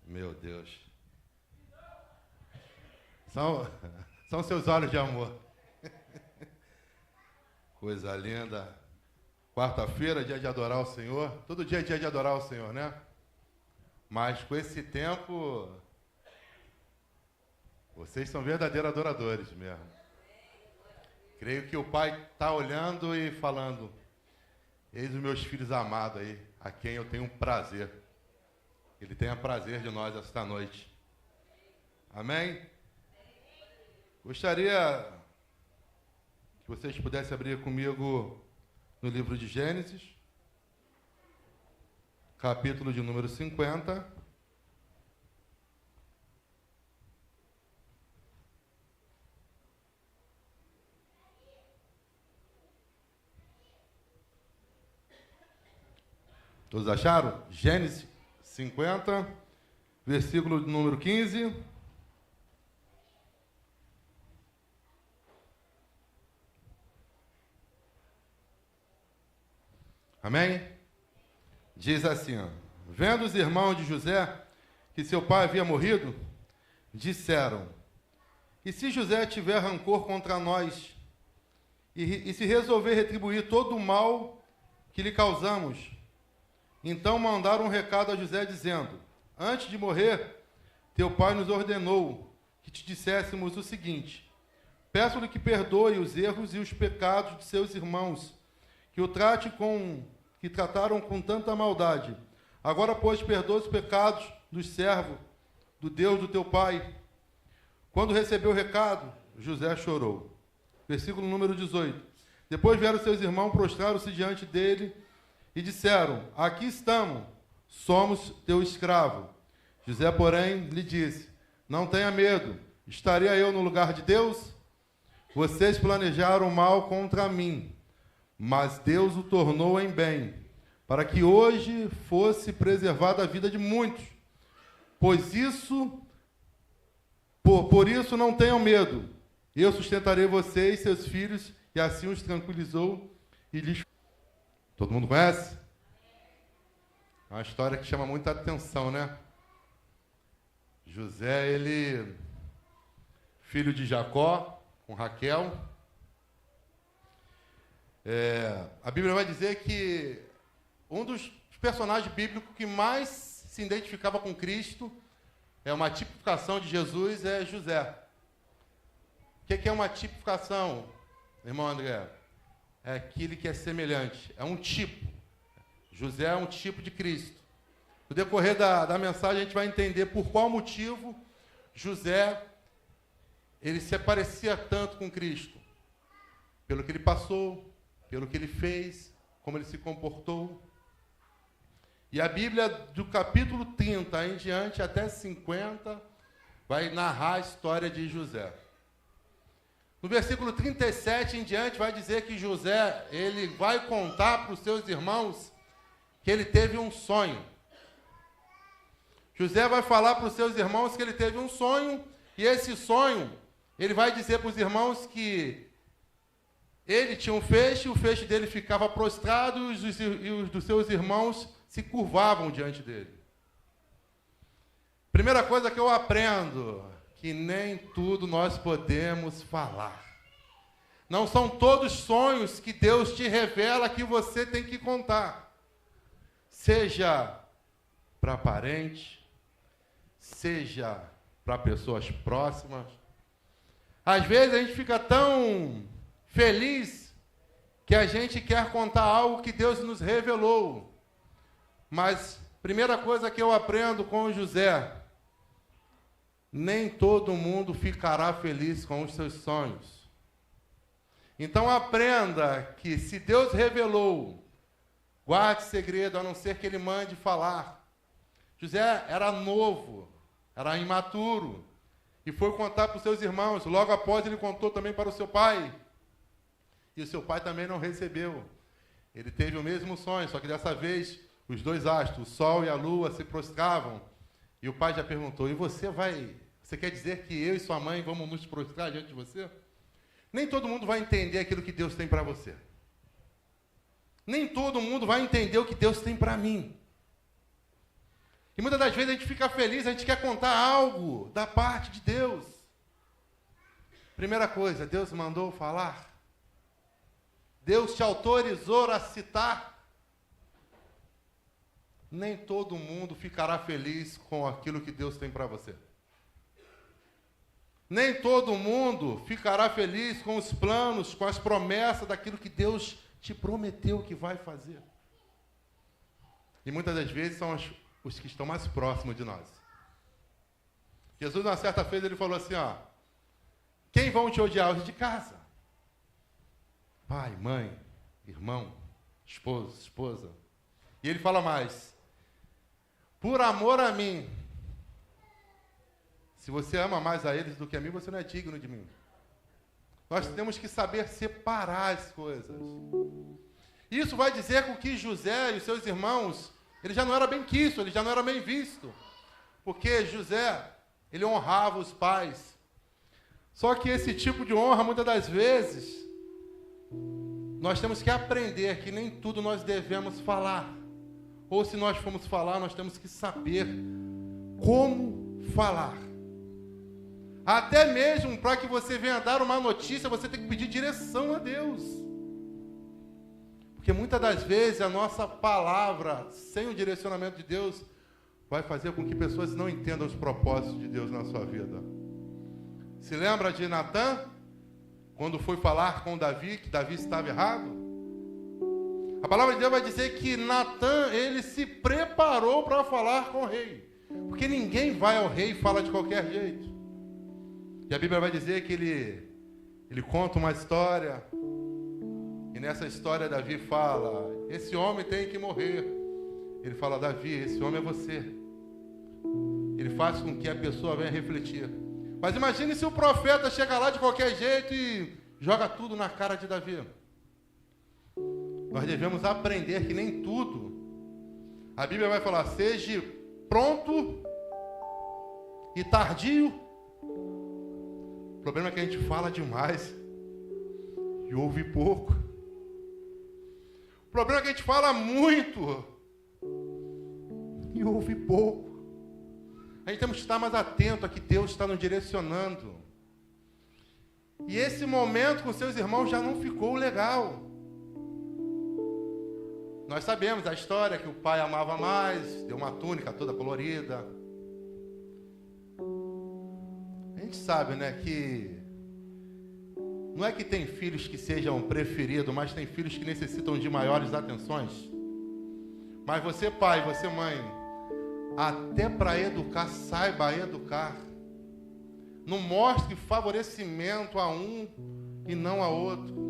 Meu Deus. São seus olhos de amor. Coisa linda. Quarta-feira, dia de adorar o Senhor. Todo dia é dia de adorar o Senhor, né? Mas com esse tempo, vocês são verdadeiros adoradores mesmo. Creio que o Pai está olhando e falando: eis os meus filhos amados aí, a quem eu tenho prazer. Ele tenha prazer de nós esta noite. Amém? Gostaria que vocês pudessem abrir comigo no livro de Gênesis, capítulo de número 50. Todos acharam? Gênesis 50, versículo de número 15. Amém? Diz assim, ó: vendo os irmãos de José que seu pai havia morrido, disseram: e se José tiver rancor contra nós e se resolver retribuir todo o mal que lhe causamos? Então mandaram um recado a José dizendo: antes de morrer, teu pai nos ordenou que te disséssemos o seguinte: peço-lhe que perdoe os erros e os pecados de seus irmãos, que trataram com tanta maldade. Agora, pois, perdoa os pecados dos servos do Deus do teu pai. Quando recebeu o recado, José chorou. Versículo número 18. Depois vieram seus irmãos, prostraram-se diante dele e disseram: aqui estamos, somos teu escravo. José, porém, lhe disse: não tenha medo, estaria eu no lugar de Deus? Vocês planejaram mal contra mim, mas Deus o tornou em bem, para que hoje fosse preservada a vida de muitos. Por isso não tenham medo. Eu sustentarei vocês, seus filhos, e assim os tranquilizou e lhes... Todo mundo conhece? É uma história que chama muita atenção, né? José, ele... filho de Jacó, com Raquel. A Bíblia vai dizer que um dos personagens bíblicos que mais se identificava com Cristo, é uma tipificação de Jesus, é José. O que é uma tipificação, irmão André? É aquele que é semelhante, é um tipo. José é um tipo de Cristo. No decorrer da mensagem, a gente vai entender por qual motivo José ele se parecia tanto com Cristo. Pelo que ele passou, pelo que ele fez, como ele se comportou. E a Bíblia, do capítulo 30 em diante até 50, vai narrar a história de José. No versículo 37 em diante, vai dizer que José, ele vai contar para os seus irmãos que ele teve um sonho. José vai falar para os seus irmãos que ele teve um sonho, e esse sonho, ele vai dizer para os irmãos que ele tinha um feixe, o feixe dele ficava prostrado e os dos seus irmãos se curvavam diante dele. Primeira coisa que eu aprendo, que nem tudo nós podemos falar. Não são todos sonhos que Deus te revela que você tem que contar. Seja para parente, seja para pessoas próximas. Às vezes a gente fica tão feliz que a gente quer contar algo que Deus nos revelou. Mas, primeira coisa que eu aprendo com José, nem todo mundo ficará feliz com os seus sonhos. Então aprenda que se Deus revelou, guarde segredo, a não ser que Ele mande falar. José era novo, era imaturo, e foi contar para os seus irmãos. Logo após ele contou também para o seu pai. E o seu pai também não recebeu. Ele teve o mesmo sonho, só que dessa vez os dois astros, o sol e a lua, se prostravam. E o pai já perguntou: e você quer dizer que eu e sua mãe vamos nos prostrar diante de você? Nem todo mundo vai entender aquilo que Deus tem para você. Nem todo mundo vai entender o que Deus tem para mim. E muitas das vezes a gente fica feliz, a gente quer contar algo da parte de Deus. Primeira coisa, Deus mandou falar. Deus te autorizou a citar. Nem todo mundo ficará feliz com aquilo que Deus tem para você. Nem todo mundo ficará feliz com os planos, com as promessas daquilo que Deus te prometeu que vai fazer. E muitas das vezes são os que estão mais próximos de nós. Jesus, uma certa vez, ele falou assim, ó, quem vão te odiar? Os de casa. Pai, mãe, irmão, esposo, esposa. E ele fala mais, por amor a mim, se você ama mais a eles do que a mim, você não é digno de mim. Nós temos que saber separar as coisas. Isso vai dizer com que José e os seus irmãos, ele já não era bem quisto, ele já não era bem visto. Porque José, ele honrava os pais. Só que esse tipo de honra, muitas das vezes, nós temos que aprender que nem tudo nós devemos falar. Ou se nós formos falar, nós temos que saber como falar. Até mesmo para que você venha dar uma notícia, você tem que pedir direção a Deus. Porque muitas das vezes a nossa palavra, sem o direcionamento de Deus, vai fazer com que pessoas não entendam os propósitos de Deus na sua vida. Se lembra de Natã? Quando foi falar com Davi, que Davi estava errado? A palavra de Deus vai dizer que Natã, ele se preparou para falar com o rei. Porque ninguém vai ao rei e fala de qualquer jeito. E a Bíblia vai dizer que ele conta uma história. E nessa história Davi fala, esse homem tem que morrer. Ele fala, Davi, esse homem é você. Ele faz com que a pessoa venha refletir. Mas imagine se o profeta chega lá de qualquer jeito e joga tudo na cara de Davi. Nós devemos aprender que nem tudo. A Bíblia vai falar, seja pronto e tardio. O problema é que a gente fala demais e ouve pouco. O problema é que a gente fala muito e ouve pouco. A gente temos que estar mais atento a que Deus está nos direcionando. E esse momento com seus irmãos já não ficou legal. Nós sabemos a história que o pai amava mais, deu uma túnica toda colorida. A gente sabe, né, que não é que tem filhos que sejam preferidos, mas tem filhos que necessitam de maiores atenções. Mas você, pai, você, mãe, até para educar, saiba educar. Não mostre favorecimento a um e não a outro.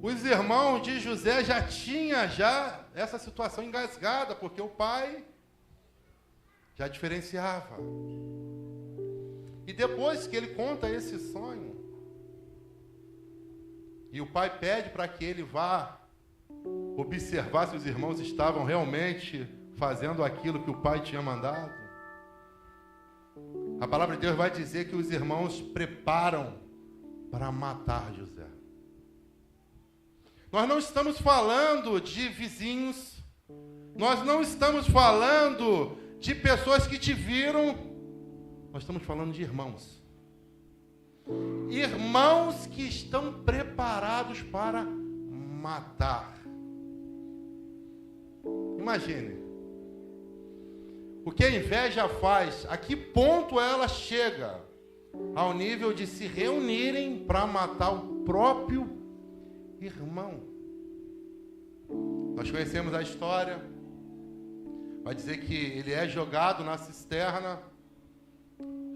Os irmãos de José já tinham essa situação engasgada, porque o pai já diferenciava. E depois que ele conta esse sonho, e o pai pede para que ele vá observar se os irmãos estavam realmente fazendo aquilo que o pai tinha mandado. A palavra de Deus vai dizer que os irmãos preparam para matar José. Nós não estamos falando de vizinhos, nós não estamos falando de pessoas que te viram, nós estamos falando de irmãos. Irmãos que estão preparados para matar. Imagine. O que a inveja faz, a que ponto ela chega ao nível de se reunirem para matar o próprio irmão. Nós conhecemos a história. Vai dizer que ele é jogado na cisterna.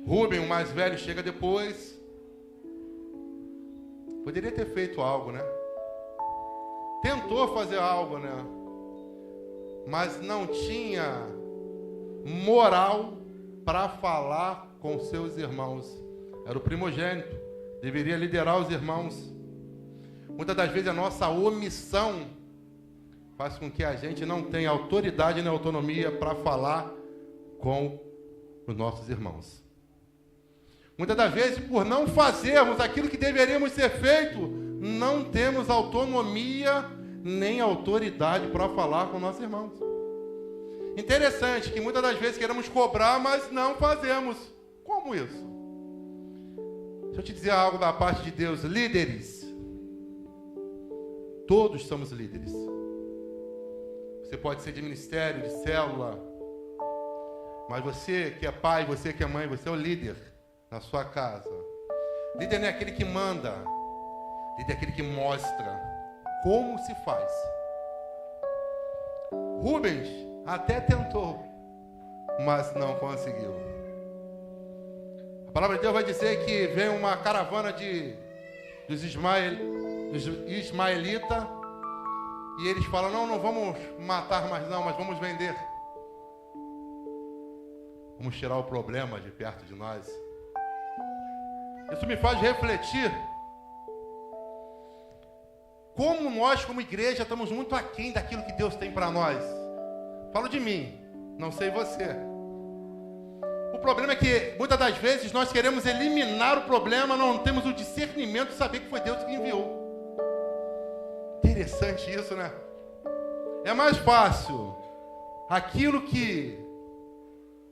Rúben, o mais velho, chega depois. Poderia ter feito algo, né? Tentou fazer algo, né? Mas não tinha moral para falar com seus irmãos. Era o primogênito, deveria liderar os irmãos. Muitas das vezes a nossa omissão faz com que a gente não tenha autoridade nem autonomia para falar com os nossos irmãos. Muitas das vezes, por não fazermos aquilo que deveríamos ser feito, não temos autonomia nem autoridade para falar com nossos irmãos. Interessante que muitas das vezes queremos cobrar, mas não fazemos. Como isso? Deixa eu te dizer algo da parte de Deus. Líderes. Todos somos líderes. Você pode ser de ministério, de célula. Mas você que é pai, você que é mãe, você é o líder na sua casa. Líder não é aquele que manda. Líder é aquele que mostra como se faz. Rubens até tentou, mas não conseguiu. A palavra de Deus vai dizer que vem uma caravana dos ismaelitas e eles falam, não vamos matar mais não, mas vamos vender. Vamos tirar o problema de perto de nós. Isso me faz refletir como nós, como igreja, estamos muito aquém daquilo que Deus tem para nós. Falo de mim, não sei você. O problema é que, muitas das vezes, nós queremos eliminar o problema, não temos o discernimento de saber que foi Deus que enviou. Interessante isso, né? É mais fácil aquilo que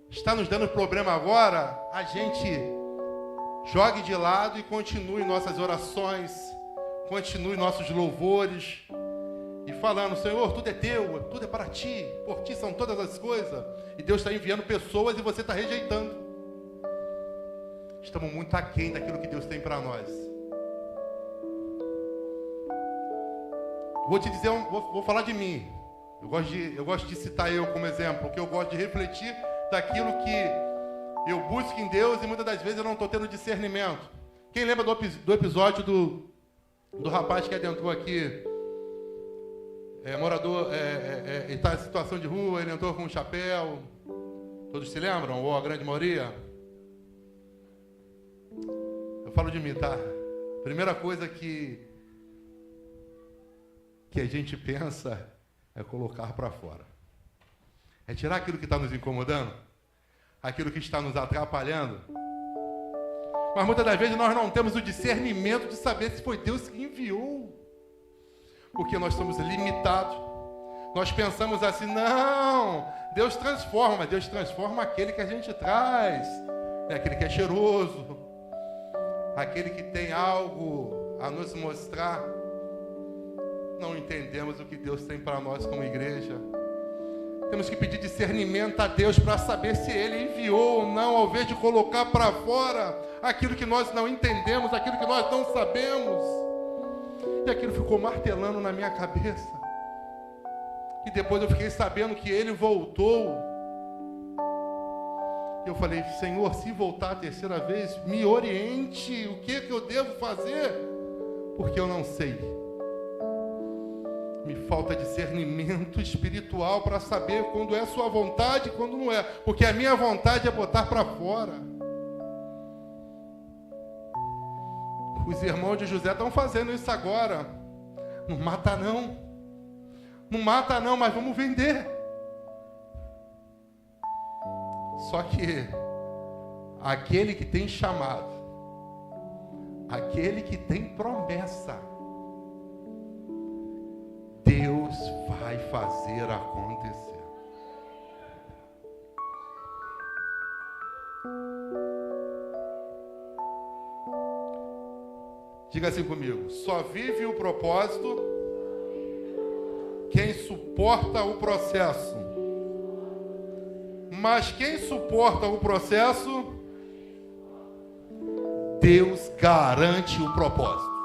está nos dando problema agora, a gente jogue de lado e continue nossas orações, continue nossos louvores, e falando, Senhor, tudo é teu, tudo é para ti, por ti são todas as coisas, e Deus está enviando pessoas e você está rejeitando. Estamos muito aquém daquilo que Deus tem para nós. Vou te dizer, vou falar de mim. Eu gosto de citar eu como exemplo, porque eu gosto de refletir daquilo que eu busco em Deus e muitas das vezes eu não estou tendo discernimento. Quem lembra do episódio do rapaz que adentrou aqui, morador, ele está em situação de rua, ele entrou com um chapéu, todos se lembram, ou a grande maioria? Eu falo de mim, tá? Primeira coisa que a gente pensa é colocar para fora. É tirar aquilo que está nos incomodando, aquilo que está nos atrapalhando. Mas muitas das vezes nós não temos o discernimento de saber se foi Deus que enviou. Porque nós somos limitados. Nós pensamos assim, não, Deus transforma, mas Deus transforma aquele que a gente traz. É aquele que é cheiroso, aquele que tem algo a nos mostrar. Não entendemos o que Deus tem para nós como igreja. Temos que pedir discernimento a Deus para saber se Ele enviou ou não, ao invés de colocar para fora aquilo que nós não entendemos, aquilo que nós não sabemos. E aquilo ficou martelando na minha cabeça. E depois eu fiquei sabendo que Ele voltou. Eu falei, Senhor, se voltar a terceira vez, me oriente, o que eu devo fazer? Porque eu não sei. Me falta discernimento espiritual para saber quando é a sua vontade e quando não é. Porque a minha vontade é botar para fora. Os irmãos de José estão fazendo isso agora. Não mata não. Não mata não, mas vamos vender. Só que aquele que tem chamado, aquele que tem promessa, Deus vai fazer acontecer. Diga assim comigo: só vive o propósito quem suporta o processo. Mas quem suporta o processo, Deus garante o propósito.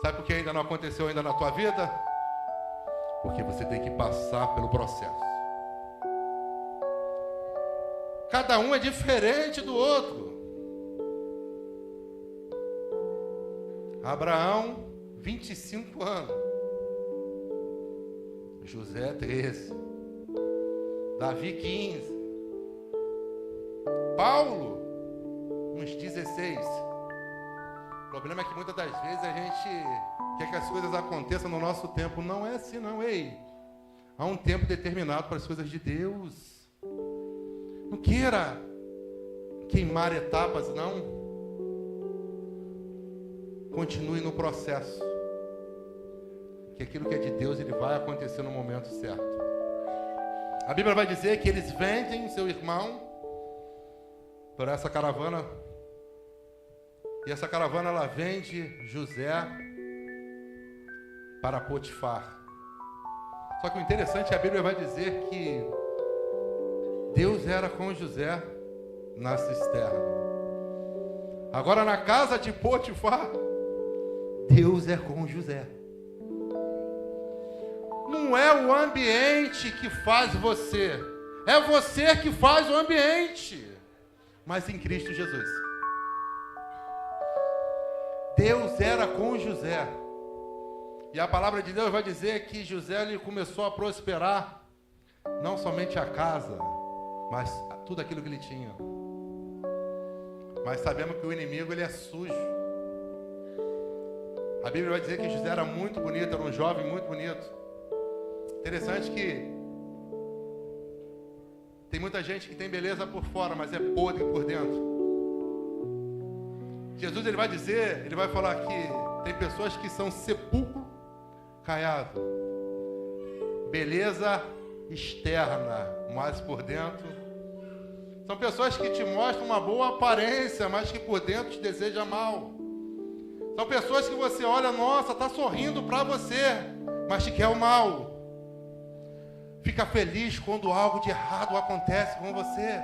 Sabe por que ainda não aconteceu ainda na tua vida? Porque você tem que passar pelo processo. Cada um é diferente do outro. Abraão, 25 anos. José, 13. Davi, 15. Paulo, uns 16. O problema é que muitas das vezes a gente quer que as coisas aconteçam no nosso tempo. Não é assim, não. Ei, há um tempo determinado para as coisas de Deus. Não queira queimar etapas, não. Continue no processo. que aquilo que é de Deus, ele vai acontecer no momento certo. A Bíblia vai dizer que eles vendem seu irmão por essa caravana. E essa caravana, ela vende José para Potifar. Só que o interessante é que a Bíblia vai dizer que Deus era com José na cisterna. Agora, na casa de Potifar, Deus é com José. Não é o ambiente que faz você, é você que faz o ambiente, mas em Cristo Jesus. Deus era com José. E a palavra de Deus vai dizer que José ele começou a prosperar, não somente a casa, mas tudo aquilo que ele tinha. Mas sabemos que o inimigo ele é sujo. A Bíblia vai dizer que José era muito bonito, era um jovem muito bonito. Interessante que tem muita gente que tem beleza por fora, mas é podre por dentro. Jesus ele vai dizer, ele vai falar que tem pessoas que são sepulcro caiado, beleza externa, mas por dentro são pessoas que te mostram uma boa aparência, mas que por dentro te deseja mal. São pessoas que você olha, nossa, está sorrindo para você, mas te quer o mal. Fica feliz quando algo de errado acontece com você.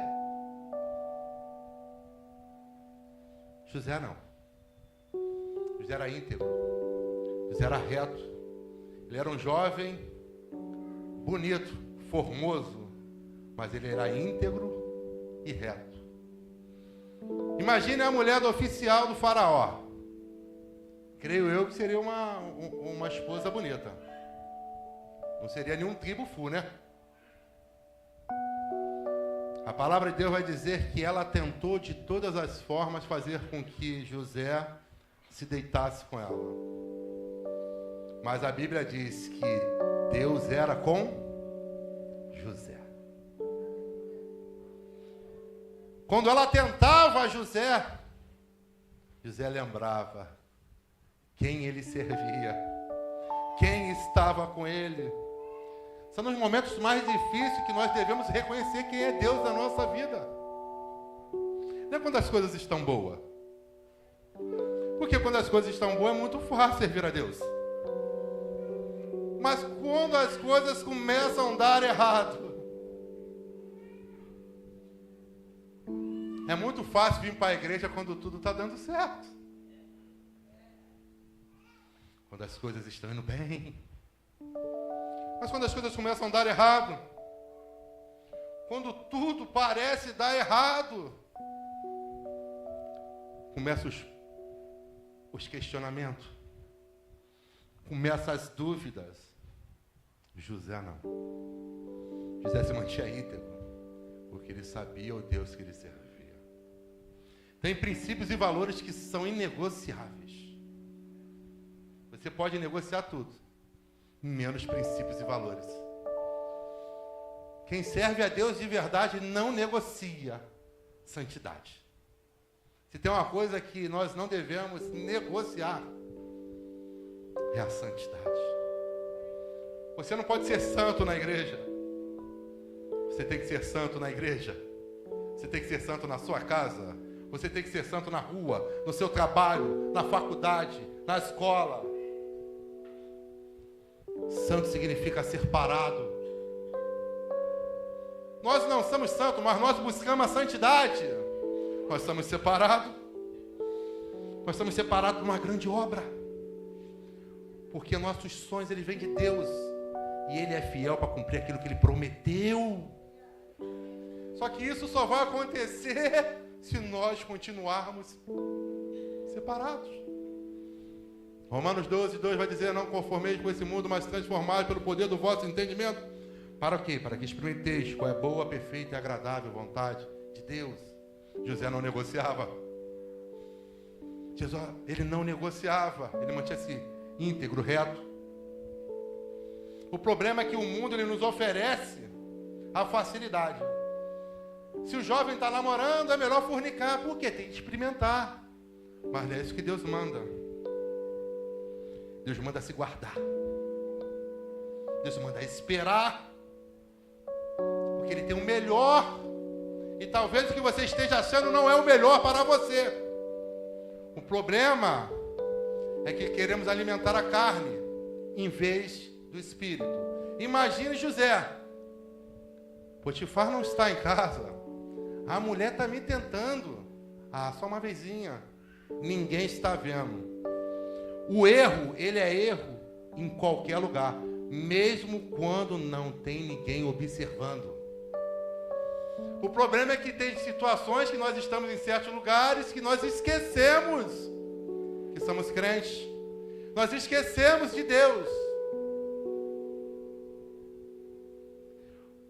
José não. José era íntegro. José era reto. Ele era um jovem bonito, formoso, mas ele era íntegro e reto. Imagine a mulher do oficial do faraó. Creio eu que seria uma esposa bonita. Não seria nenhum tribo-fu, né? A palavra de Deus vai dizer que ela tentou de todas as formas fazer com que José se deitasse com ela. Mas a Bíblia diz que Deus era com José. Quando ela tentava José, José lembrava quem ele servia, quem estava com ele. São nos momentos mais difíceis que nós devemos reconhecer quem é Deus na nossa vida. Não é quando as coisas estão boas. Porque quando as coisas estão boas é muito fácil servir a Deus. Mas quando as coisas começam a dar errado, é muito fácil vir para a igreja quando tudo está dando certo. Quando as coisas estão indo bem. Mas quando as coisas começam a dar errado, quando tudo parece dar errado, começam os questionamentos, começam as dúvidas. José não. José se mantinha íntegro, porque ele sabia o Deus que ele servia. Tem princípios e valores que são inegociáveis. Você pode negociar tudo, menos princípios e valores. Quem serve a Deus de verdade não negocia santidade. Se tem uma coisa que nós não devemos negociar, é a santidade. Você não pode ser santo na igreja. Você tem que ser santo na igreja. Você tem que ser santo na sua casa. Você tem que ser santo na rua, no seu trabalho, na faculdade, na escola. Santo significa ser parado. Nós não somos santos, mas nós buscamos a santidade. Nós estamos separados. Nós estamos separados de uma grande obra. Porque nossos sonhos, eles vêm de Deus. E Ele é fiel para cumprir aquilo que Ele prometeu. Só que isso só vai acontecer se nós continuarmos separados. Romanos 12:2 vai dizer: não conformeis com esse mundo, mas transformai pelo poder do vosso entendimento. Para o quê? Para que experimenteis qual é a boa, perfeita e agradável vontade de Deus. José não negociava. Jesus, ele não negociava. Ele mantinha-se íntegro, reto. O problema é que o mundo ele nos oferece a facilidade. Se o jovem está namorando, é melhor fornicar. Por quê? Tem que experimentar. Mas não é isso que Deus manda. Deus manda se guardar. Deus manda esperar, porque Ele tem o melhor, e talvez o que você esteja achando não é o melhor para você. O problema é que queremos alimentar a carne, em vez do Espírito. Imagine José. Potifar não está em casa. A mulher está me tentando. Só uma vezinha. Ninguém está vendo. O erro, ele é erro em qualquer lugar, mesmo quando não tem ninguém observando. O problema é que tem situações que nós estamos em certos lugares que nós esquecemos que somos crentes. Nós esquecemos de Deus.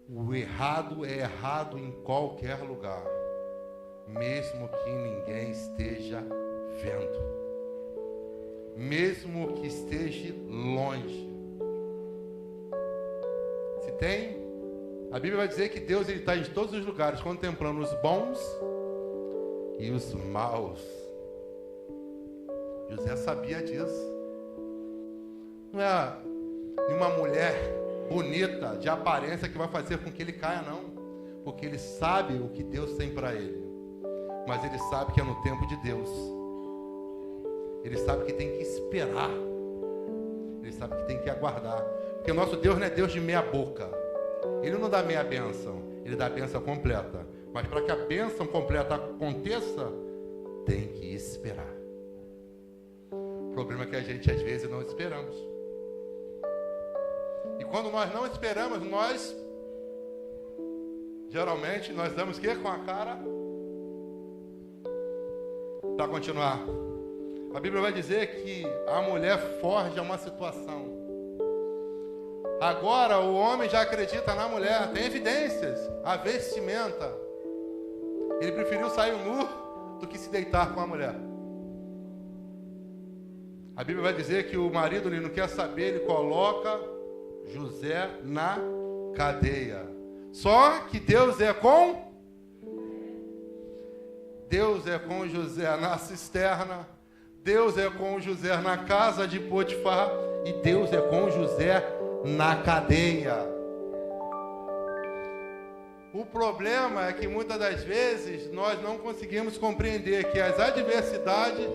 O errado é errado em qualquer lugar, mesmo que ninguém esteja vendo, mesmo que esteja longe. Se tem, a Bíblia vai dizer que Deus está em todos os lugares, contemplando os bons e os maus. José sabia disso. Não é uma mulher bonita, de aparência, que vai fazer com que ele caia, não. Porque ele sabe o que Deus tem para ele. Mas ele sabe que é no tempo de Deus. Ele sabe que tem que esperar. Ele sabe que tem que aguardar. Porque o nosso Deus não é Deus de meia boca. Ele não dá meia bênção. Ele dá a bênção completa. Mas para que a bênção completa aconteça, tem que esperar. O problema é que a gente às vezes não esperamos. E quando nós não esperamos, geralmente nós damos o quê? Com a cara. Para continuar, a Bíblia vai dizer que a mulher forja uma situação. Agora o homem já acredita na mulher, tem evidências, a vestimenta. Ele preferiu sair nu do que se deitar com a mulher. A Bíblia vai dizer que o marido, ele não quer saber, ele coloca José na cadeia. Só que Deus é com José na cisterna, Deus é com José na casa de Potifar, e Deus é com José na cadeia. O problema é que muitas das vezes nós não conseguimos compreender que as adversidades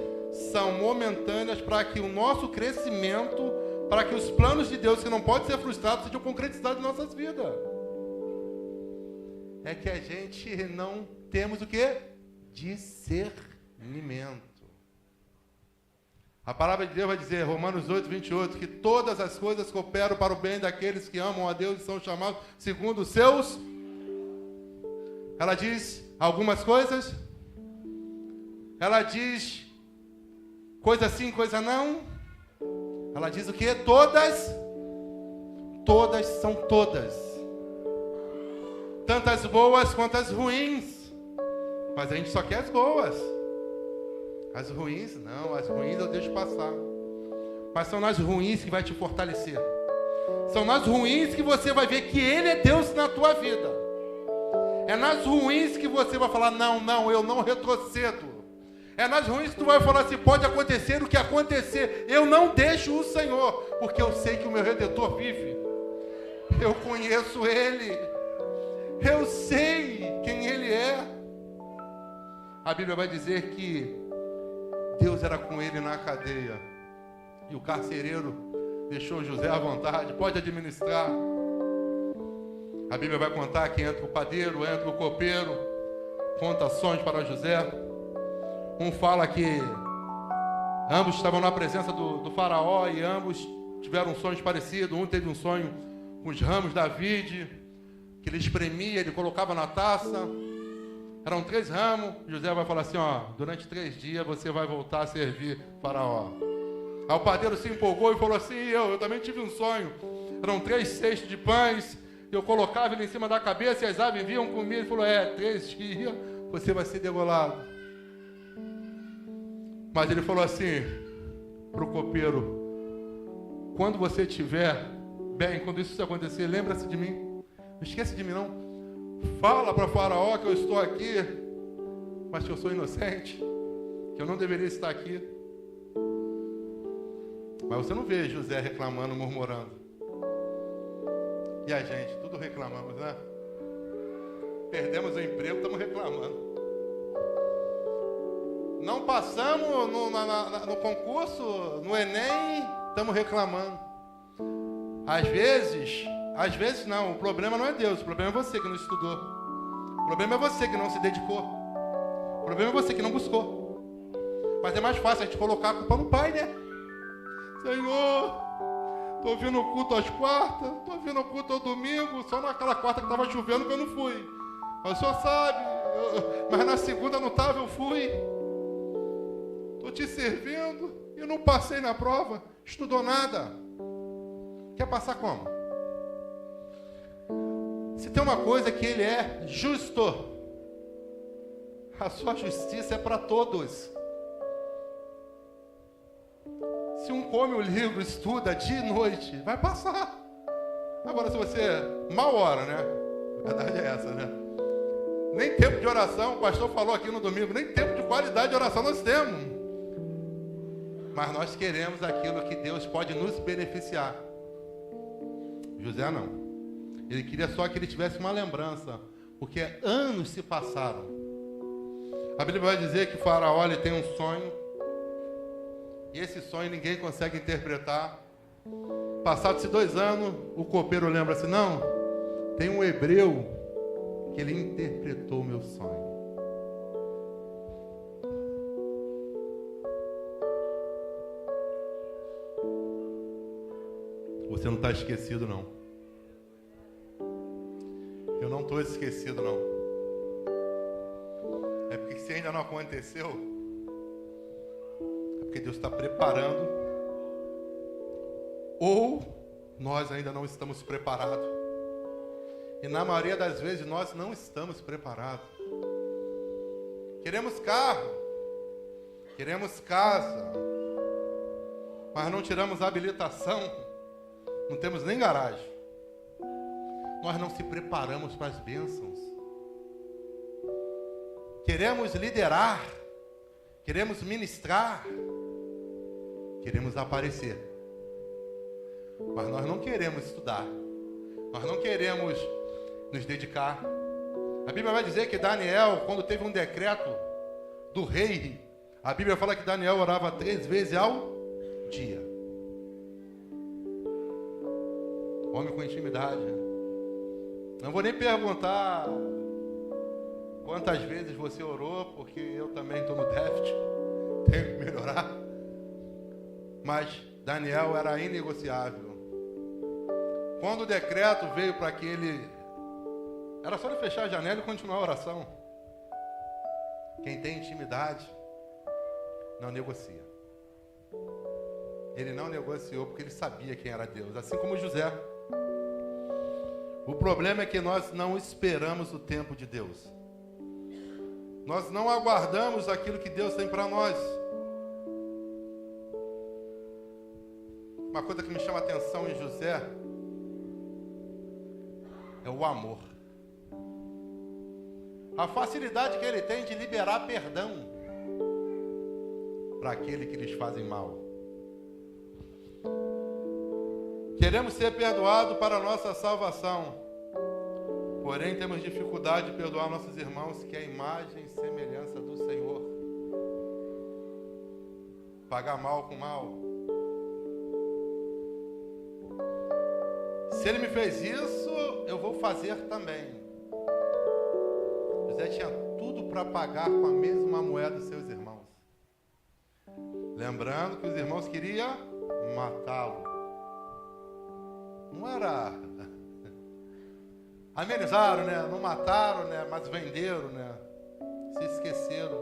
são momentâneas para que o nosso crescimento, para que os planos de Deus, que não podem ser frustrados, sejam concretizados em nossas vidas. É que a gente não temos o quê? Discernimento. A palavra de Deus vai dizer, Romanos 8, 28, que todas as coisas cooperam para o bem daqueles que amam a Deus e são chamados segundo os seus. Ela diz algumas coisas. Ela diz coisa sim, coisa não. Ela diz o quê? Todas. Todas são todas. Tantas boas quanto as ruins. Mas a gente só quer as boas. As ruins, não. As ruins eu deixo passar. Mas são nas ruins que vai te fortalecer. São nas ruins que você vai ver que Ele é Deus na tua vida. É nas ruins que você vai falar, não, eu não retrocedo. É nas ruins que tu vai falar assim, pode acontecer o que acontecer, eu não deixo o Senhor, porque eu sei que o meu Redentor vive. Eu conheço Ele. Eu sei quem Ele é. A Bíblia vai dizer que Deus era com ele na cadeia. E o carcereiro deixou José à vontade, pode administrar. A Bíblia vai contar que entra o padeiro, entra o copeiro, conta sonhos para José. Um fala que ambos estavam na presença do faraó e ambos tiveram sonhos parecidos. Um teve um sonho com os ramos da vide, que ele espremia, ele colocava na taça. Eram 3 ramos. José vai falar assim, durante 3 dias você vai voltar a servir faraó. Aí o padeiro se empolgou e falou assim, eu também tive um sonho. Eram 3 cestos de pães, eu colocava ele em cima da cabeça e as aves vinham comigo. Ele falou, 3 dias você vai ser degolado. Mas ele falou assim para o copeiro, quando você estiver bem, quando isso acontecer, lembra-se de mim. Não esqueça de mim não. Fala para Faraó que eu estou aqui, mas que eu sou inocente, que eu não deveria estar aqui. Mas você não vê José reclamando, murmurando. E a gente, tudo reclamamos, né? Perdemos o emprego, estamos reclamando. Não passamos no concurso, no Enem, estamos reclamando. Às vezes não, o problema não é Deus, o problema é você que não estudou. O problema é você que não se dedicou. O problema é você que não buscou. Mas é mais fácil a gente colocar a culpa no Pai, né? Senhor, estou vindo o culto às quartas, estou vindo o culto ao domingo, só naquela quarta que estava chovendo que eu não fui. Mas o senhor sabe, mas na segunda não estava, eu fui. Estou te servindo e não passei na prova, estudou nada. Quer passar como? Se tem uma coisa que ele é justo, a sua justiça é para todos. Se um come o livro, estuda dia e noite, vai passar. Agora, se você mal ora, né? A verdade é essa, né? Nem tempo de oração, o pastor falou aqui no domingo, nem tempo de qualidade de oração nós temos. Mas nós queremos aquilo que Deus pode nos beneficiar. José não. Ele queria só que ele tivesse uma lembrança, porque anos se passaram. A Bíblia vai dizer que Faraó ele tem um sonho, e esse sonho ninguém consegue interpretar. Passados 2 anos, o copeiro lembra assim, não, tem um hebreu que ele interpretou o meu sonho. Você não está esquecido, não. Eu não estou esquecido, não. É porque se ainda não aconteceu, é porque Deus está preparando, ou nós ainda não estamos preparados. E na maioria das vezes nós não estamos preparados. Queremos carro, queremos casa, mas não tiramos habilitação, não temos nem garagem. Nós não se preparamos para as bênçãos. Queremos liderar, queremos ministrar, queremos aparecer, mas nós não queremos estudar, nós não queremos nos dedicar. A Bíblia vai dizer que Daniel, quando teve um decreto do rei, a Bíblia fala que Daniel orava 3 vezes ao dia. Homem com intimidade. Não vou nem perguntar quantas vezes você orou, porque eu também estou no déficit, tenho que melhorar. Mas Daniel era inegociável. Quando o decreto veio para que ele... Era só ele fechar a janela e continuar a oração. Quem tem intimidade não negocia. Ele não negociou porque ele sabia quem era Deus, assim como José. O problema é que nós não esperamos o tempo de Deus. Nós não aguardamos aquilo que Deus tem para nós. Uma coisa que me chama a atenção em José é o amor. A facilidade que ele tem de liberar perdão para aquele que lhes fazem mal. Queremos ser perdoados para a nossa salvação. Porém, temos dificuldade de perdoar nossos irmãos, que é a imagem e semelhança do Senhor. Pagar mal com mal. Se ele me fez isso, eu vou fazer também. José tinha tudo para pagar com a mesma moeda dos seus irmãos. Lembrando que os irmãos queriam matá-lo. Não era... Amenizaram, né? Não mataram, né? Mas venderam, né? Se esqueceram.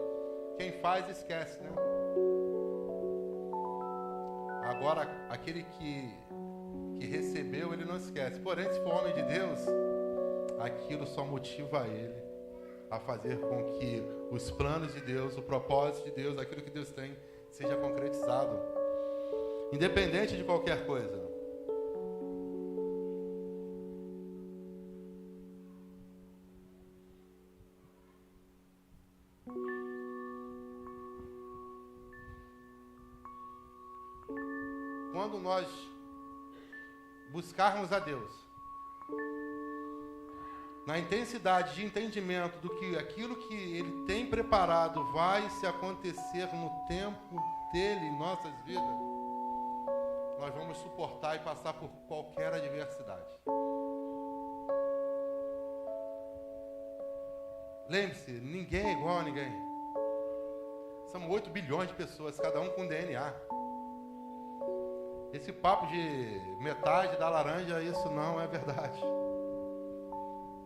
Quem faz, esquece, né? Agora, aquele que recebeu, ele não esquece. Porém, se for homem de Deus, aquilo só motiva ele a fazer com que os planos de Deus, o propósito de Deus, aquilo que Deus tem, seja concretizado. Independente de qualquer coisa. Quando nós buscarmos a Deus, na intensidade de entendimento do que aquilo que Ele tem preparado vai se acontecer no tempo dEle em nossas vidas, nós vamos suportar e passar por qualquer adversidade. Lembre-se, ninguém é igual a ninguém. São 8 bilhões de pessoas, cada um com DNA. Esse papo de metade da laranja, isso não é verdade.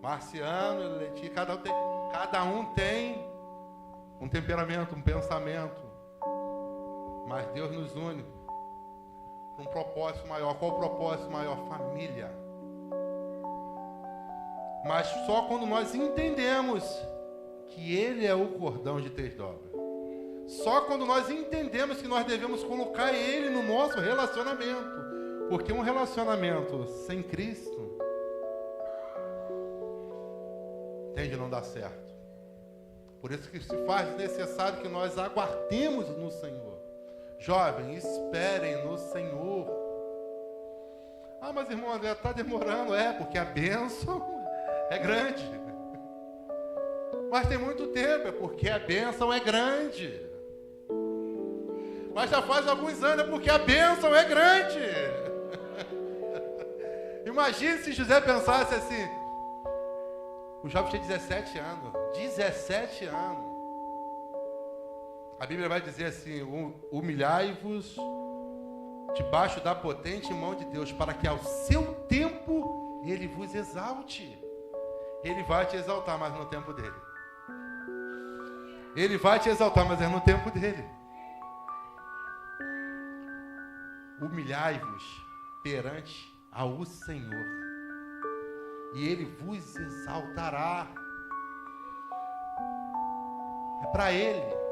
Marciano, Letícia, cada um tem um temperamento, um pensamento. Mas Deus nos une para um propósito maior. Qual o propósito maior? Família. Mas só quando nós entendemos que Ele é o cordão de 3 dobras. Só quando nós entendemos que nós devemos colocar Ele no nosso relacionamento. Porque um relacionamento sem Cristo tende a não dar certo. Por isso que se faz necessário que nós aguardemos no Senhor. Jovem, esperem no Senhor. Ah, mas irmão André, está demorando. É, porque a bênção é grande. Mas tem muito tempo, é porque a bênção é grande. Mas já faz alguns anos, é porque a bênção é grande. Imagine se José pensasse assim. O jovem tinha 17 anos. 17 anos. A Bíblia vai dizer assim: humilhai-vos debaixo da potente mão de Deus, para que ao seu tempo Ele vos exalte. Ele vai te exaltar, mas no tempo dele. Ele vai te exaltar, mas é no tempo dele. Humilhai-vos perante ao Senhor, e Ele vos exaltará. É para Ele.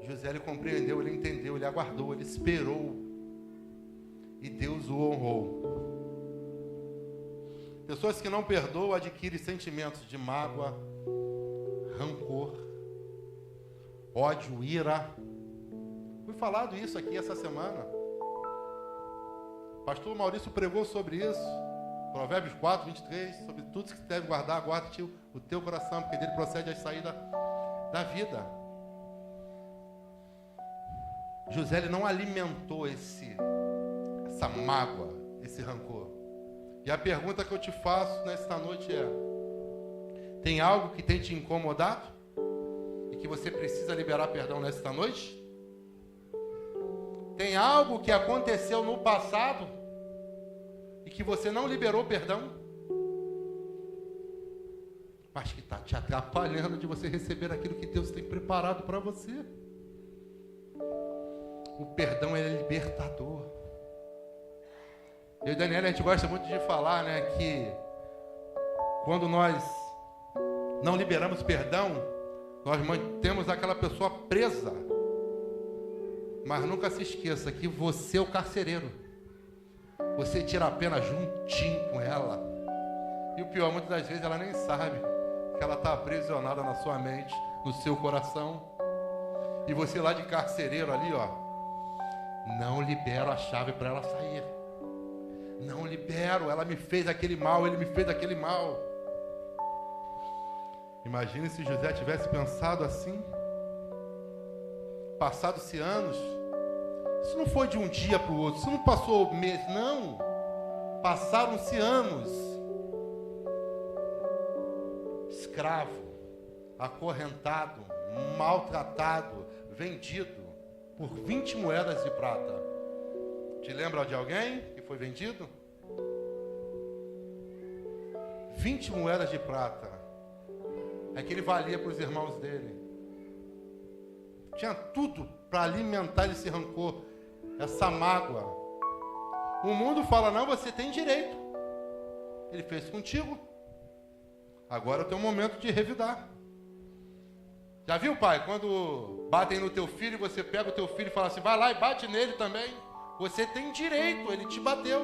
José, ele compreendeu, ele entendeu, ele aguardou, ele esperou. E Deus o honrou. Pessoas que não perdoam adquirem sentimentos de mágoa, rancor, ódio, ira. Fui falado isso aqui essa semana. Pastor Maurício pregou sobre isso. Provérbios 4, 23. Sobre tudo que você deve guardar, guarda o teu coração, porque dele procede a saída da vida. José, ele não alimentou essa mágoa, esse rancor. E a pergunta que eu te faço nesta noite é: tem algo que tem te incomodado? E que você precisa liberar perdão nesta noite? Tem algo que aconteceu no passado e que você não liberou perdão? Mas que está te atrapalhando de você receber aquilo que Deus tem preparado para você. O perdão é libertador. Eu e Daniela, a gente gosta muito de falar, né, que quando nós não liberamos perdão, nós mantemos aquela pessoa presa. Mas nunca se esqueça que você é o carcereiro. Você tira a pena juntinho com ela. E o pior, muitas das vezes ela nem sabe que ela está aprisionada na sua mente, no seu coração. E você lá de carcereiro ali, ó, não libero a chave para ela sair. Não libero, ela me fez aquele mal, ele me fez aquele mal. Imagine se José tivesse pensado assim. Passados-se anos, isso não foi de um dia para o outro, isso não passou meses, não. Passaram-se anos. Escravo, acorrentado, maltratado, vendido por 20 moedas de prata. Te lembra de alguém que foi vendido? 20 moedas de prata. É que ele valia para os irmãos dele. Tinha tudo para alimentar esse rancor, essa mágoa. O mundo fala: não, você tem direito. Ele fez contigo. Agora é o teu momento de revidar. Já viu, pai? Quando batem no teu filho, você pega o teu filho e fala assim: vai lá e bate nele também. Você tem direito, ele te bateu.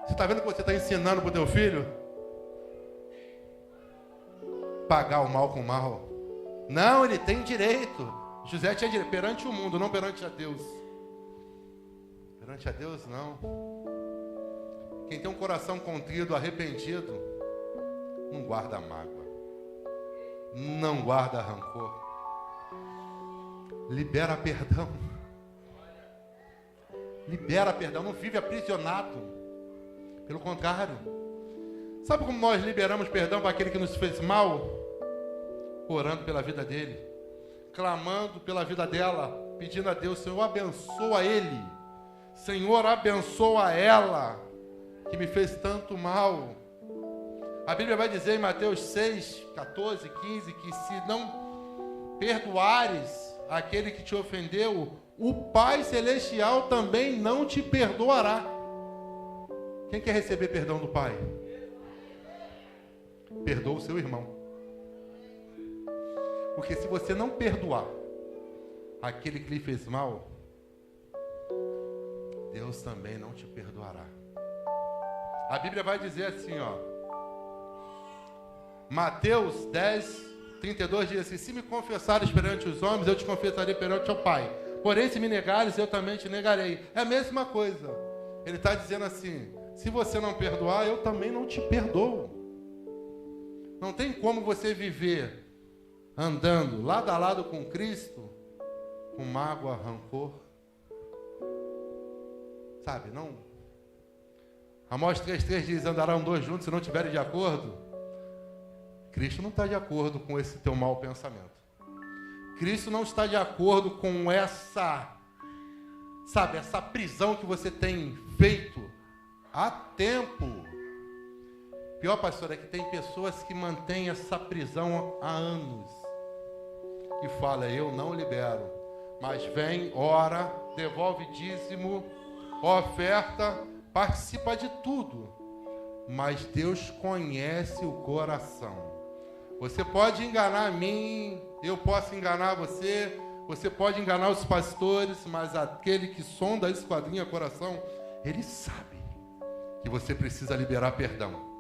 Você está vendo que você está ensinando para o teu filho? Pagar o mal com o mal. Não, ele tem direito. José tinha direito perante o mundo, não perante a Deus. Perante a Deus, não. Quem tem um coração contrido, arrependido, não guarda mágoa, não guarda rancor, libera perdão. Libera perdão, não vive aprisionado. Pelo contrário. Sabe como nós liberamos perdão para aquele que nos fez mal? Orando pela vida dele, clamando pela vida dela, pedindo a Deus: Senhor, abençoa ele, Senhor, abençoa ela, que me fez tanto mal. A Bíblia vai dizer em Mateus 6, 14, 15, que se não perdoares aquele que te ofendeu, o Pai Celestial também não te perdoará. Quem quer receber perdão do Pai? Perdoa o seu irmão. Porque se você não perdoar aquele que lhe fez mal, Deus também não te perdoará. A Bíblia vai dizer assim, ó. Mateus 10, 32 diz assim: se me confessares perante os homens, eu te confessarei perante o Pai. Porém, se me negares, eu também te negarei. É a mesma coisa. Ele está dizendo assim: se você não perdoar, eu também não te perdoo. Não tem como você viver andando lado a lado com Cristo, com mágoa, rancor. Sabe, não? Amós 3,3 diz: andarão dois juntos se não estiverem de acordo. Cristo não está de acordo com esse teu mau pensamento. Cristo não está de acordo com essa, sabe, essa prisão que você tem feito há tempo. Pior, pastor, é que tem pessoas que mantêm essa prisão há anos. E fala: eu não libero. Mas vem, ora, devolve dízimo, oferta, participa de tudo. Mas Deus conhece o coração. Você pode enganar a mim, eu posso enganar você, você pode enganar os pastores, mas aquele que sonda, esquadrinha coração, ele sabe que você precisa liberar perdão.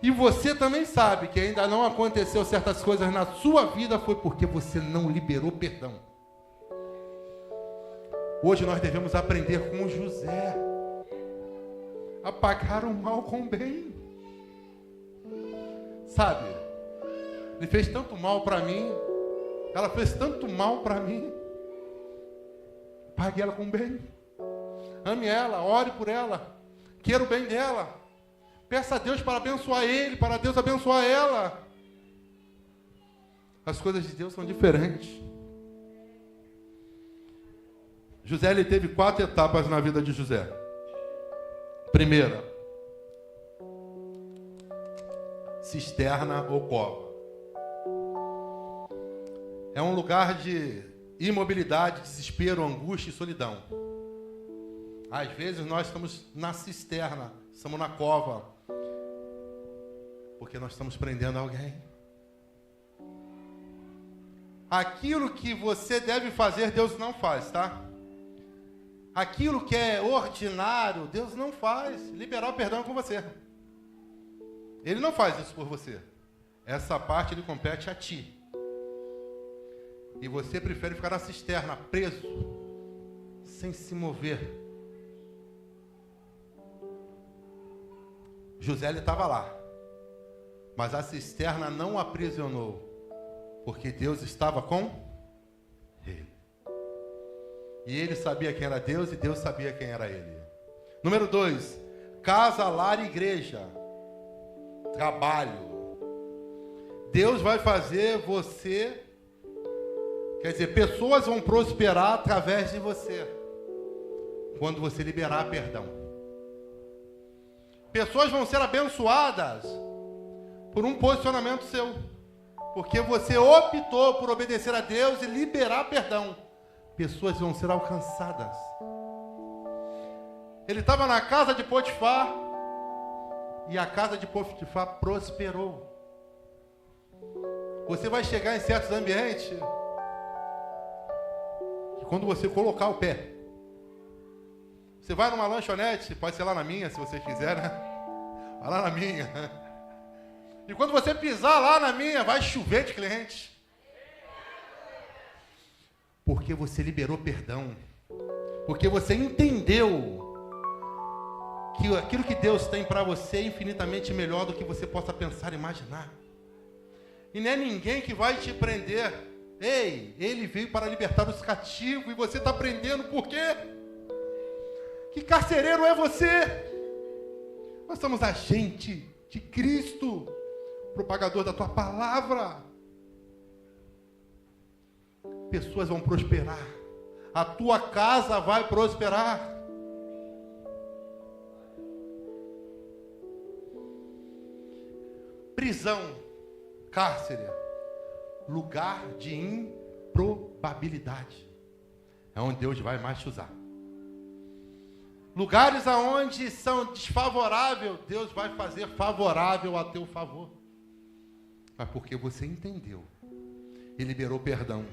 E você também sabe que ainda não aconteceu certas coisas na sua vida, foi porque você não liberou perdão. Hoje nós devemos aprender com José a pagar o mal com o bem. Sabe, ele fez tanto mal para mim, ela fez tanto mal para mim. Pague ela com bem. Ame ela, ore por ela, queira o bem dela. Peça a Deus para abençoar ele, para Deus abençoar ela. As coisas de Deus são diferentes. José, ele teve 4 etapas na vida de José. Primeira, cisterna ou cova. É um lugar de imobilidade, desespero, angústia e solidão. Às vezes nós estamos na cisterna, estamos na cova, porque nós estamos prendendo alguém. Aquilo que você deve fazer, Deus não faz, tá? Aquilo que é ordinário, Deus não faz. Liberar o perdão com você. Ele não faz isso por você. Essa parte ele compete a ti. E você prefere ficar na cisterna, preso, sem se mover. José, ele estava lá. Mas a cisterna não o aprisionou, porque Deus estava com ele. E ele sabia quem era Deus e Deus sabia quem era ele. Número 2, casa, lar e igreja. Trabalho. Deus vai fazer você, quer dizer, pessoas vão prosperar através de você, quando você liberar perdão. Pessoas vão ser abençoadas por um posicionamento seu, porque você optou por obedecer a Deus e liberar perdão. Pessoas vão ser alcançadas. Ele estava na casa de Potifar e a casa de Potifar prosperou. Você vai chegar em certos ambientes que quando você colocar o pé, você vai numa lanchonete, pode ser lá na minha, se você quiser, né? Vai lá na minha. E quando você pisar lá na minha, vai chover de cliente. Porque você liberou perdão. Porque você entendeu que aquilo que Deus tem para você é infinitamente melhor do que você possa pensar e imaginar. E não é ninguém que vai te prender. Ei, ele veio para libertar os cativos e você está prendendo por quê? Que carcereiro é você? Nós somos agente de Cristo, propagador da tua palavra. Pessoas vão prosperar. A tua casa vai prosperar. Prisão, cárcere, lugar de improbabilidade. É onde Deus vai mais te usar. Lugares aonde são desfavoráveis, Deus vai fazer favorável a teu favor. Mas porque você entendeu e liberou perdão.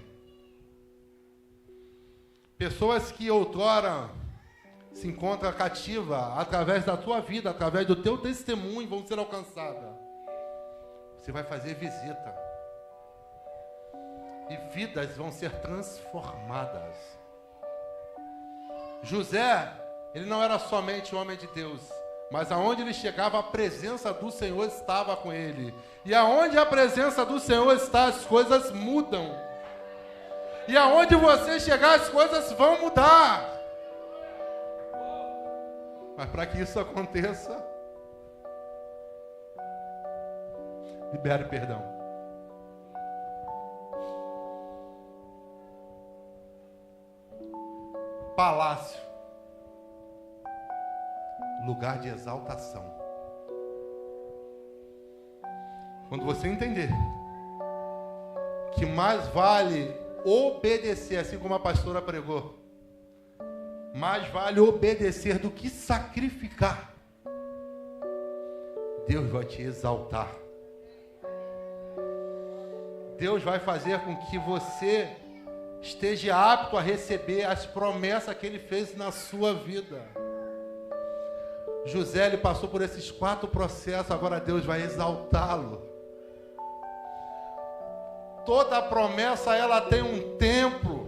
Pessoas que outrora se encontram cativas através da tua vida, através do teu testemunho, vão ser alcançadas. Você vai fazer visita. E vidas vão ser transformadas. José, ele não era somente homem de Deus, mas aonde ele chegava, a presença do Senhor estava com ele. E aonde a presença do Senhor está, as coisas mudam. E aonde você chegar, as coisas vão mudar. Mas para que isso aconteça, libere perdão. Palácio, lugar de exaltação. Quando você entender que mais vale obedecer, assim como a pastora pregou, mais vale obedecer do que sacrificar, Deus vai te exaltar. Deus vai fazer com que você esteja apto a receber as promessas que Ele fez na sua vida. José, ele passou por esses 4 processos, agora Deus vai exaltá-lo. Toda promessa, ela tem um tempo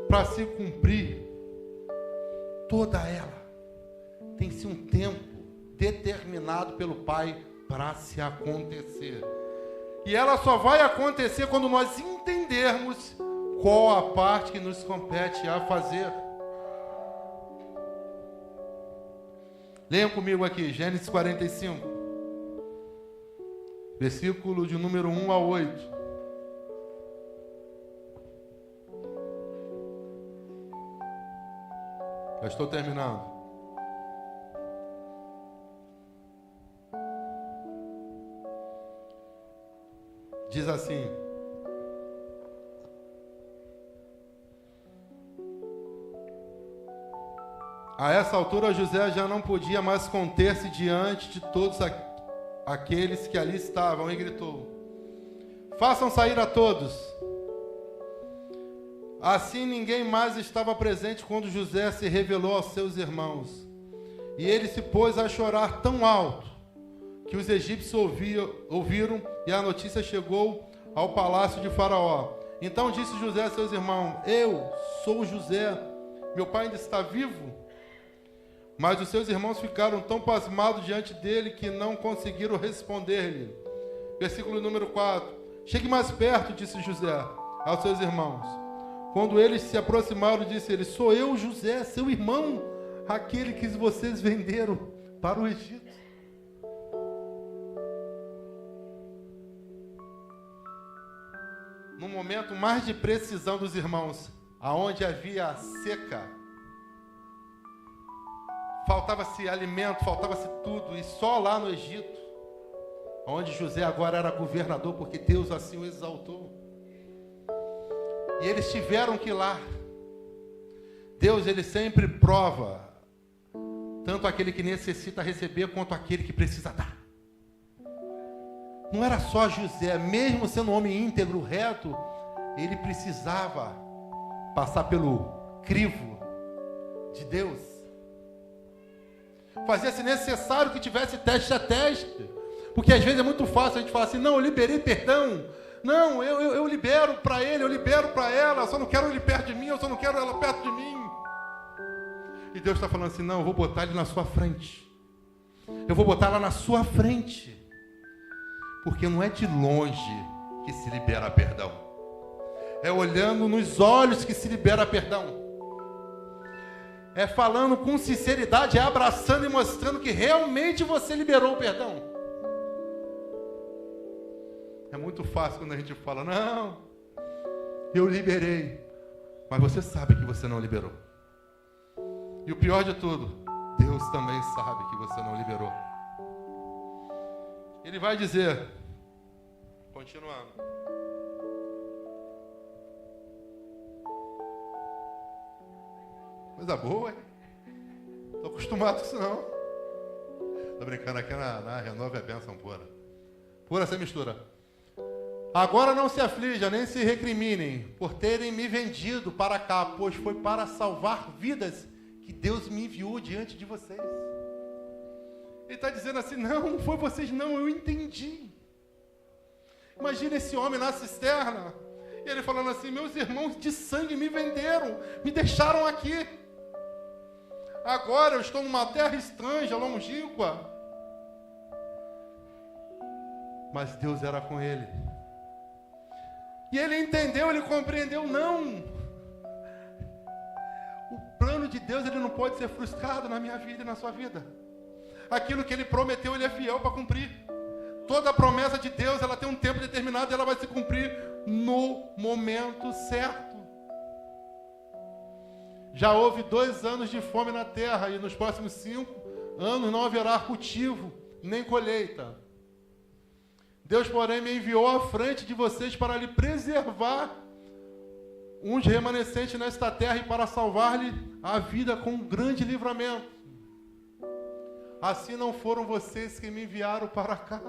para se cumprir. Toda ela tem-se um tempo determinado pelo Pai para se acontecer. E ela só vai acontecer quando nós entendermos qual a parte que nos compete a fazer. Leiam comigo aqui, Gênesis 45, versículo de número 1 a 8. Já estou terminando. Diz assim: a essa altura José já não podia mais conter-se diante de todos aqueles que ali estavam e gritou: façam sair a todos. Assim ninguém mais estava presente quando José se revelou aos seus irmãos. E ele se pôs a chorar tão alto que os egípcios ouviram, e a notícia chegou ao palácio de Faraó. Então disse José a seus irmãos: eu sou José, meu pai ainda está vivo? Mas os seus irmãos ficaram tão pasmados diante dele que não conseguiram responder-lhe. Versículo número 4. Chegue mais perto, disse José aos seus irmãos. Quando eles se aproximaram, disse ele: sou eu, José, seu irmão, aquele que vocês venderam para o Egito. No momento mais de precisão dos irmãos, aonde havia seca, faltava-se alimento, faltava-se tudo, e só lá no Egito, onde José agora era governador, porque Deus assim o exaltou. E eles tiveram que ir lá. Deus, ele sempre prova tanto aquele que necessita receber, quanto aquele que precisa dar. Não era só José, mesmo sendo um homem íntegro, reto, ele precisava passar pelo crivo de Deus. Fazia-se necessário que tivesse teste a teste, porque às vezes é muito fácil a gente falar assim: não, eu liberei perdão, não, eu libero para ele, eu libero para ela, eu só não quero ele perto de mim, eu só não quero ela perto de mim. E Deus está falando assim: não, eu vou botar ele na sua frente. Eu vou botar ela na sua frente. Porque não é de longe que se libera perdão. É olhando nos olhos que se libera perdão. É falando com sinceridade, é abraçando e mostrando que realmente você liberou o perdão. É muito fácil quando a gente fala, não, eu liberei. Mas você sabe que você não liberou. E o pior de tudo, Deus também sabe que você não liberou. Ele vai dizer, continuando. Coisa boa, hein? Estou acostumado com isso não. Estou brincando aqui na Renova é bênção pura. Pura sem mistura. Agora não se aflijam, nem se recriminem por terem me vendido para cá, pois foi para salvar vidas que Deus me enviou diante de vocês. Ele está dizendo assim, não foi vocês não, eu entendi. Imagina esse homem na cisterna, e ele falando assim, meus irmãos de sangue me venderam, me deixaram aqui. Agora eu estou numa terra estranha, longínqua. Mas Deus era com ele. E ele entendeu, ele compreendeu, não. O plano de Deus, ele não pode ser frustrado na minha vida e na sua vida. Aquilo que ele prometeu, ele é fiel para cumprir. Toda a promessa de Deus, ela tem um tempo determinado e ela vai se cumprir no momento certo. Já houve 2 anos de fome na terra e nos próximos 5 anos não haverá cultivo, nem colheita. Deus, porém, me enviou à frente de vocês para lhe preservar uns remanescentes nesta terra e para salvar-lhe a vida com um grande livramento. Assim não foram vocês que me enviaram para cá,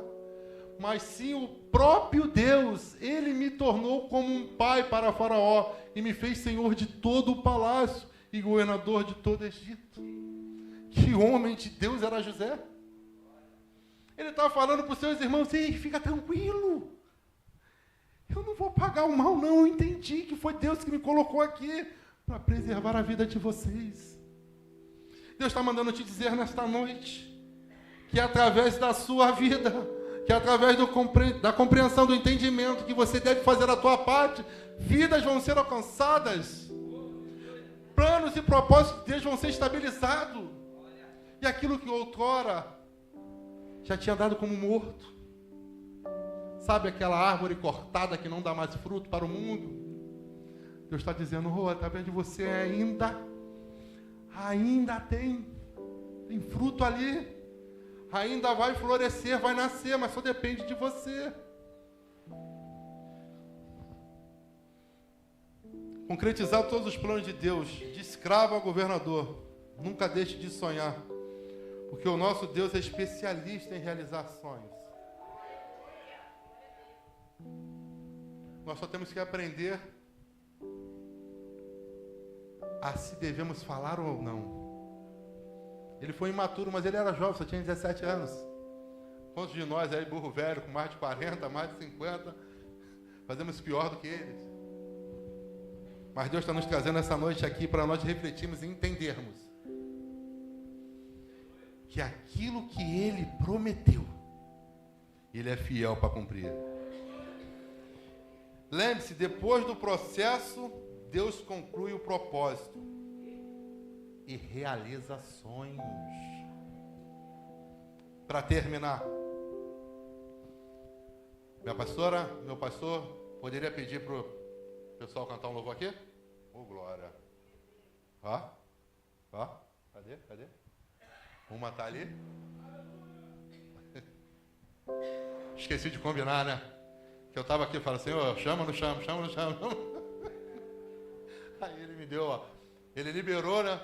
mas sim o próprio Deus. Ele me tornou como um pai para Faraó e me fez senhor de todo o palácio e governador de todo o Egito. Que homem de Deus era José? Ele estava falando para os seus irmãos, ei, fica tranquilo. Eu não vou pagar o mal, não. Eu entendi que foi Deus que me colocou aqui para preservar a vida de vocês. Deus está mandando te dizer nesta noite que através da sua vida, que através da compreensão, do entendimento que você deve fazer a tua parte, vidas vão ser alcançadas, planos e propósitos de Deus vão ser estabilizados, e aquilo que outrora já tinha dado como morto, sabe aquela árvore cortada que não dá mais fruto para o mundo? Deus está dizendo, através de você ainda tem fruto ali, ainda vai florescer, vai nascer, mas só depende de você. Concretizar todos os planos de Deus, de escravo a governador, nunca deixe de sonhar, porque o nosso Deus é especialista em realizar sonhos. Nós só temos que aprender a se devemos falar ou não. Ele foi imaturo, mas ele era jovem, só tinha 17 anos. Quantos de nós aí, burro velho, com mais de 40, mais de 50, fazemos pior do que eles? Mas Deus está nos trazendo essa noite aqui para nós refletirmos e entendermos que aquilo que Ele prometeu, Ele é fiel para cumprir. Lembre-se, depois do processo, Deus conclui o propósito e realiza sonhos. Para terminar, minha pastora, meu pastor, poderia pedir para o pessoal cantar um louvor aqui? Oh, glória! Ó, cadê? Uma tá ali. Esqueci de combinar, né? Que eu estava aqui e falei, Senhor, chama ou não chama? Aí ele me deu, ele liberou, né?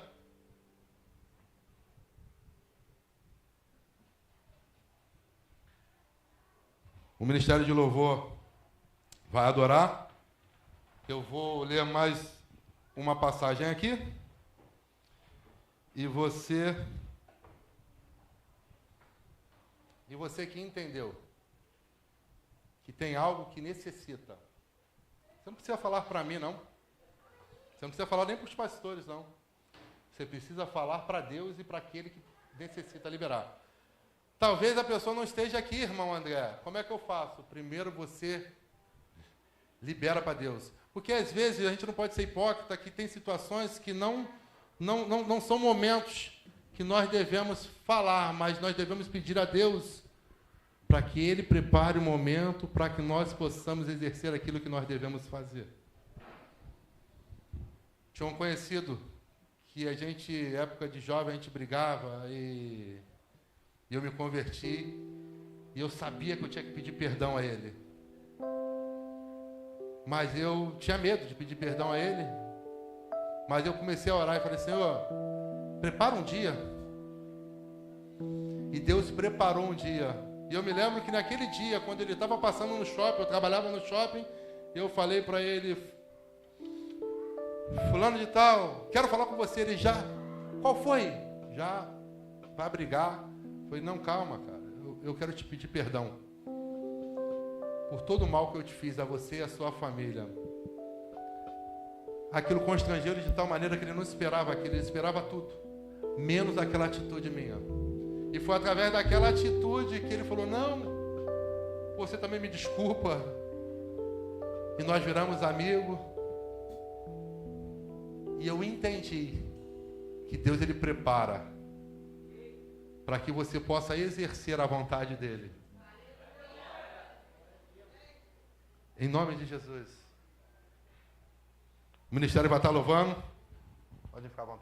O Ministério de Louvor vai adorar. Eu vou ler mais uma passagem aqui. E você que entendeu que tem algo que necessita. Você não precisa falar para mim, não. Você não precisa falar nem para os pastores, não. Você precisa falar para Deus e para aquele que necessita liberar. Talvez a pessoa não esteja aqui, irmão André. Como é que eu faço? Primeiro você libera para Deus. Porque às vezes a gente não pode ser hipócrita, que tem situações que não são momentos que nós devemos falar, mas nós devemos pedir a Deus para que Ele prepare o momento para que nós possamos exercer aquilo que nós devemos fazer. Tinha um conhecido que a gente, época de jovem, a gente brigava e eu me converti e eu sabia que eu tinha que pedir perdão a ele. Mas eu tinha medo de pedir perdão a ele. Mas eu comecei a orar e falei, Senhor, prepara um dia. E Deus preparou um dia. E eu me lembro que naquele dia, quando ele estava passando no shopping, eu trabalhava no shopping, eu falei para ele, fulano de tal, quero falar com você. Ele já, qual foi? Já vai brigar. Eu falei, não, calma, cara, eu quero te pedir perdão por todo o mal que eu te fiz a você e a sua família. Aquilo constrangeu ele de tal maneira que ele não esperava aquilo, ele esperava tudo, menos aquela atitude minha. E foi através daquela atitude que ele falou, não, você também me desculpa. E nós viramos amigos. E eu entendi que Deus, Ele prepara para que você possa exercer a vontade dEle. Em nome de Jesus. O ministério vai estar louvando. Pode ficar à vontade.